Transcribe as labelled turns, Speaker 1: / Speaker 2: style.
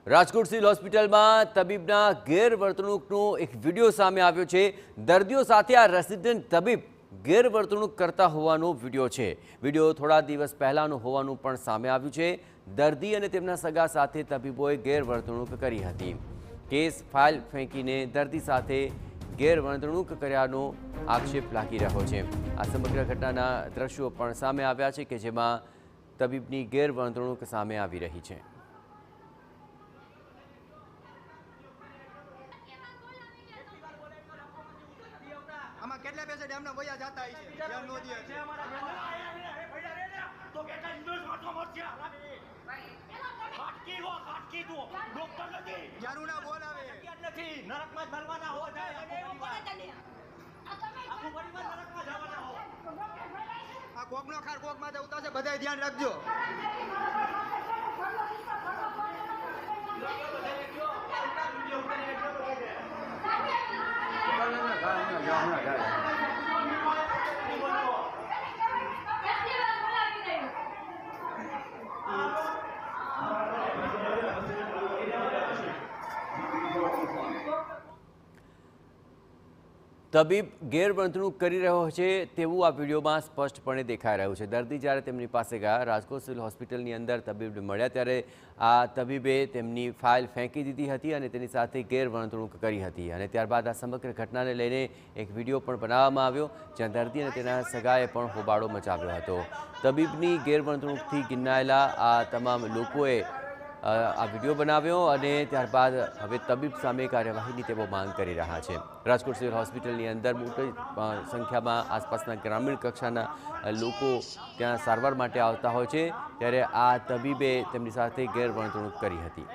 Speaker 1: Rajkot civil હોસ્પિટલમાં તબીબના ગેરવર્તણૂકનો એક video સામે આવ્યો છે। દર્દીઓ સાથે આ રેસિડેન્ટ તબીબ ગેરવર્તણૂક કરતા હોવાનો વિડીયો છે। વિડીયો થોડા દિવસ પહેલાનો હોવાનું પણ સામે આવ્યું છે। દર્દી અને તેમના સગા સાથે તબીબોએ ગેરવર્તણૂક કરી હતી। કેસ ફાઇલ ફેંકીને દર્દી સાથે ગેરવર્તણૂક કર્યાનો આક્ષેપ લાગી રહ્યો છે। આ સમગ્ર ઘટનાના દ્રશ્યો પણ સામે આવ્યા છે કે જેમાં તબીબની ગેરવર્તણૂક સામે આવી રહી છે।
Speaker 2: આમાં કેટલા પેશન્ટ એમને વયા જતા હોય છે ધ્યાન નો દે છે તો કેટલા ઇન્ડોસ માથો મરશે કાટકી હો કાટકી દો ડોક્ટર નથી યારું ના બોલાવે નથી નરકમાં મરવાના હો જાય આખું પરિવાર નરકમાં જવાના હો આ કોકનો ખાર કોક માં ઉતા છે બધાય ધ્યાન રાખજો
Speaker 1: તબીબ ગેરવર્તણૂક કરી રહ્યો છે તેવું આ વિડીયોમાં સ્પષ્ટપણે દેખાઈ રહ્યું છે। દર્દી જ્યારે તેમની પાસે ગયા રાજકોટ સિવિલ હોસ્પિટલની અંદર તબીબને મળ્યા ત્યારે આ તબીબે તેમની ફાઇલ ફેંકી દીધી હતી અને તેની સાથે ગેરવર્તણૂક કરી હતી અને ત્યારબાદ આ સમગ્ર ઘટનાને લઈને એક વિડીયો પણ બનાવવામાં આવ્યો જ્યાં દર્દી અને તેના સગાએ પણ હોબાળો મચાવ્યો હતો। તબીબની ગેરવર્તણૂકથી ગિન્નાયેલા આ તમામ લોકોએ આ વિડીયો બનાવ્યો અને ત્યારબાદ હવે તબીબ સામે કાર્યવાહીની તેઓ માંગ કરી રહ્યા છે। રાજકોટ સિવિલ હોસ્પિટલની અંદર મોટી સંખ્યામાં આસપાસના ગ્રામીણ કક્ષાના લોકો ત્યાં સારવાર માટે આવતા હોય છે ત્યારે આ તબીબે તેમની સાથે ગેરવર્તણૂક કરી હતી।